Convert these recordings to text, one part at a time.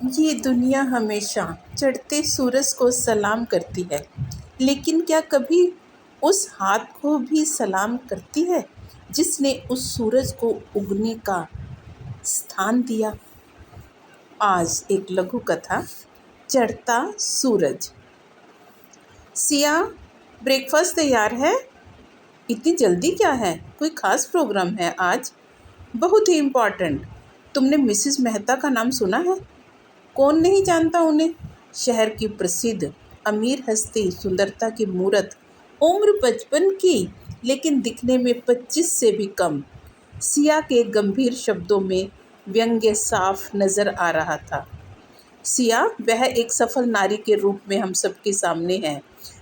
ये दुनिया हमेशा चढ़ते सूरज को सलाम करती है, लेकिन क्या कभी उस हाथ को भी सलाम करती है जिसने उस सूरज को उगने का स्थान दिया। आज एक लघु कथा, चढ़ता सूरज। सिया, ब्रेकफास्ट तैयार है? इतनी जल्दी क्या है? कोई खास प्रोग्राम है आज? बहुत ही इम्पोर्टेंट। तुमने मिसेस मेहता का नाम सुना है? कौन नहीं जानता उन्हें। शहर की प्रसिद्ध अमीर हस्ती, सुंदरता की मूरत, उम्र 55 की लेकिन दिखने में 25 से भी कम। सिया के गंभीर शब्दों में व्यंग्य साफ नजर आ रहा था। सिया वह एक सफल नारी के रूप में हम सबके सामने है।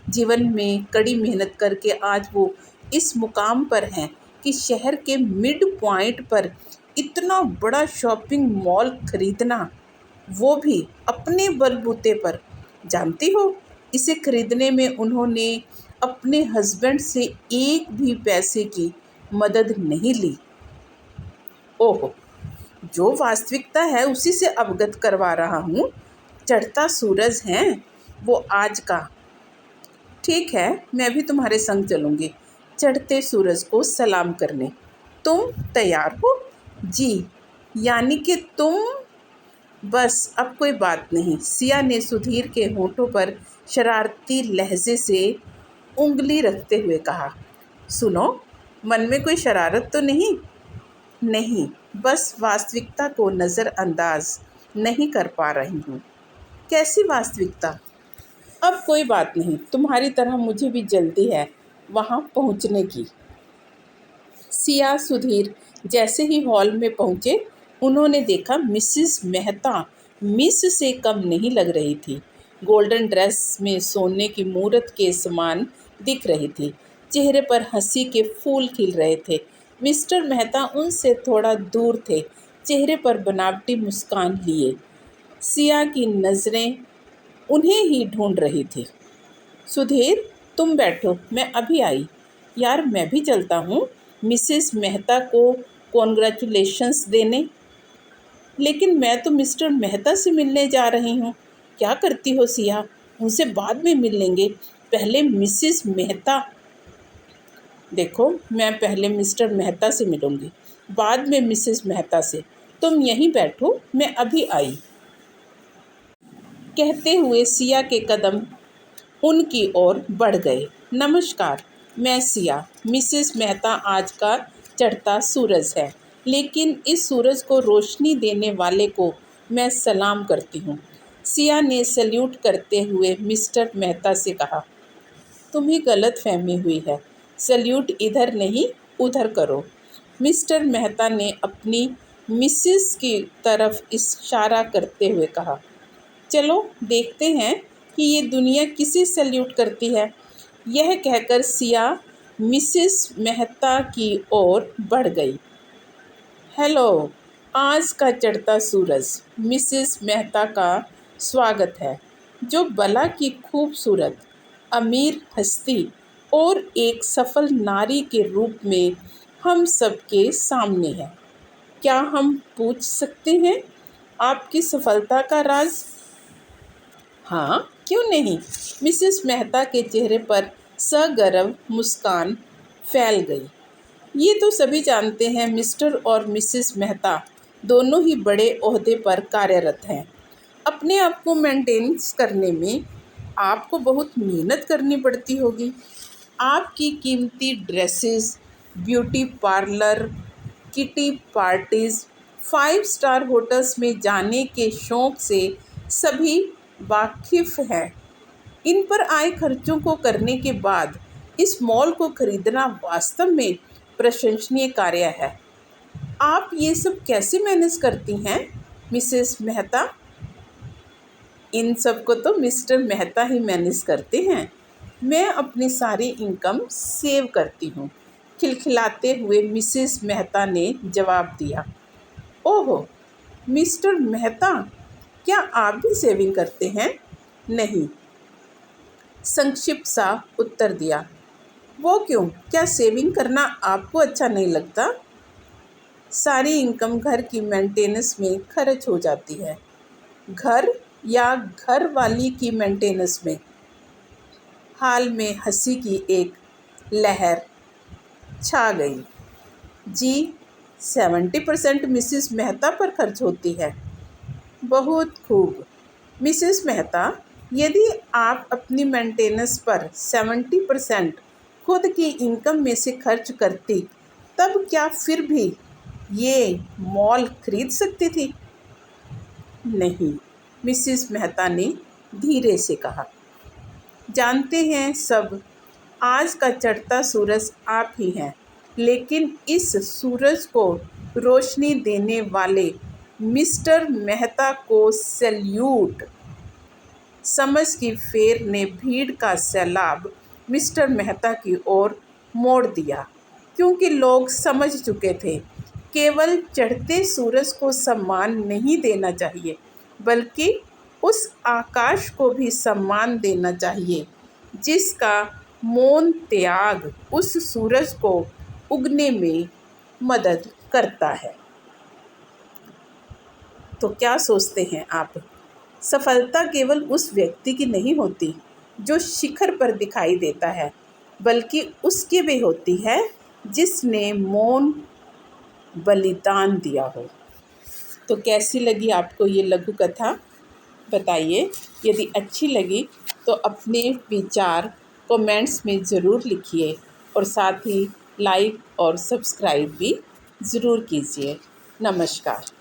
जीवन में कड़ी मेहनत करके आज वो इस मुकाम पर हैं कि शहर के मिड पॉइंट पर इतना बड़ा शॉपिंग मॉल खरीदना, वो भी अपने बलबूते पर। जानती हो, इसे खरीदने में उन्होंने अपने हस्बैंड से एक भी पैसे की मदद नहीं ली। ओहो, जो वास्तविकता है उसी से अवगत करवा रहा हूँ। चढ़ता सूरज है वो आज का। ठीक है, मैं भी तुम्हारे संग चलूँगी चढ़ते सूरज को सलाम करने। तुम तैयार हो? जी, यानी कि तुम। बस अब कोई बात नहीं, सिया ने सुधीर के होठों पर शरारती लहजे से उंगली रखते हुए कहा। सुनो, मन में कोई शरारत तो नहीं? नहीं, बस वास्तविकता को नज़रअंदाज नहीं कर पा रही हूँ। कैसी वास्तविकता? अब कोई बात नहीं, तुम्हारी तरह मुझे भी जल्दी है वहाँ पहुँचने की। सिया सुधीर जैसे ही हॉल में पहुँचे, उन्होंने देखा मिसेस मेहता मिस से कम नहीं लग रही थी। गोल्डन ड्रेस में सोने की मूरत के समान दिख रही थी। चेहरे पर हंसी के फूल खिल रहे थे। मिस्टर मेहता उनसे थोड़ा दूर थे, चेहरे पर बनावटी मुस्कान लिए। सिया की नज़रें उन्हें ही ढूंढ रही थी। सुधीर, तुम बैठो, मैं अभी आई। यार, मैं भी चलता हूँ मिसेस मेहता को कॉन्ग्रेचुलेशंस देने। लेकिन मैं तो मिस्टर मेहता से मिलने जा रही हूँ। क्या करती हो सिया? उनसे बाद में मिल लेंगे, पहले मिसेस मेहता। देखो, मैं पहले मिस्टर मेहता से मिलूँगी, बाद में मिसेस मेहता से। तुम यहीं बैठो, मैं अभी आई। कहते हुए सिया के कदम उनकी ओर बढ़ गए। नमस्कार, मैं सिया। मिसेस मेहता आज का चढ़ता सूरज है, लेकिन इस सूरज को रोशनी देने वाले को मैं सलाम करती हूँ। सिया ने सल्यूट करते हुए मिस्टर मेहता से कहा। तुम्हें गलत फहमी हुई है, सल्यूट इधर नहीं उधर करो। मिस्टर मेहता ने अपनी मिसेस की तरफ इशारा करते हुए कहा। चलो देखते हैं कि ये दुनिया किसे सल्यूट करती है। यह कहकर सिया मिसेस मेहता की ओर बढ़ गई। हेलो, आज का चढ़ता सूरज मिसेस मेहता का स्वागत है, जो बला की खूबसूरत अमीर हस्ती और एक सफल नारी के रूप में हम सबके सामने है। क्या हम पूछ सकते हैं आपकी सफलता का राज? हाँ, क्यों नहीं? मिसेस मेहता के चेहरे पर सगर्व मुस्कान फैल गई। ये तो सभी जानते हैं, मिस्टर और मिसेस मेहता दोनों ही बड़े ओहदे पर कार्यरत हैं। अपने आप को मेंटेन करने में आपको बहुत मेहनत करनी पड़ती होगी। आपकी कीमती dresses, beauty parlour, kitty parties, 5 star hotels में जाने के शौक़ से सभी वाकिफ़ हैं। इन पर आए खर्चों को करने के बाद इस मॉल को खरीदना वास्तव में प्रशंसनीय कार्य है। आप ये सब कैसे मैनेज करती हैं मिसेस मेहता? इन सब को तो मिस्टर मेहता ही मैनेज करते हैं। मैं अपनी सारी इनकम सेव करती हूँ, खिलखिलाते हुए मिसेस मेहता ने जवाब दिया। ओहो, मिस्टर मेहता, क्या आप भी सेविंग करते हैं? नहीं, संक्षिप्त सा उत्तर दिया। वो क्यों? क्या सेविंग करना आपको अच्छा नहीं लगता? सारी इनकम घर की मेंटेनेंस में खर्च हो जाती है। घर या घरवाली की मेंटेनेंस में। हाल में हंसी की एक लहर छा गई। जी, 70% मिसेस मेहता पर खर्च होती है। बहुत खूब मिसेस मेहता, यदि आप अपनी मेंटेनेंस पर 70% खुद की इनकम में से खर्च करती, तब क्या फिर भी ये मॉल खरीद सकती थी? नहीं, मिसेस मेहता ने धीरे से कहा। जानते हैं सब, आज का चढ़ता सूरज आप ही हैं, लेकिन इस सूरज को रोशनी देने वाले मिस्टर मेहता को सैल्यूट। समझ की फेर ने भीड़ का सैलाब मिस्टर मेहता की ओर मोड़ दिया, क्योंकि लोग समझ चुके थे केवल चढ़ते सूरज को सम्मान नहीं देना चाहिए, बल्कि उस आकाश को भी सम्मान देना चाहिए जिसका मौन त्याग उस सूरज को उगने में मदद करता है। तो क्या सोचते हैं आप? सफलता केवल उस व्यक्ति की नहीं होती जो शिखर पर दिखाई देता है, बल्कि उसकी भी होती है जिसने मौन बलिदान दिया हो। तो कैसी लगी आपको ये लघु कथा? बताइए। यदि अच्छी लगी तो अपने विचार कमेंट्स में ज़रूर लिखिए और साथ ही लाइक और सब्सक्राइब भी ज़रूर कीजिए। नमस्कार।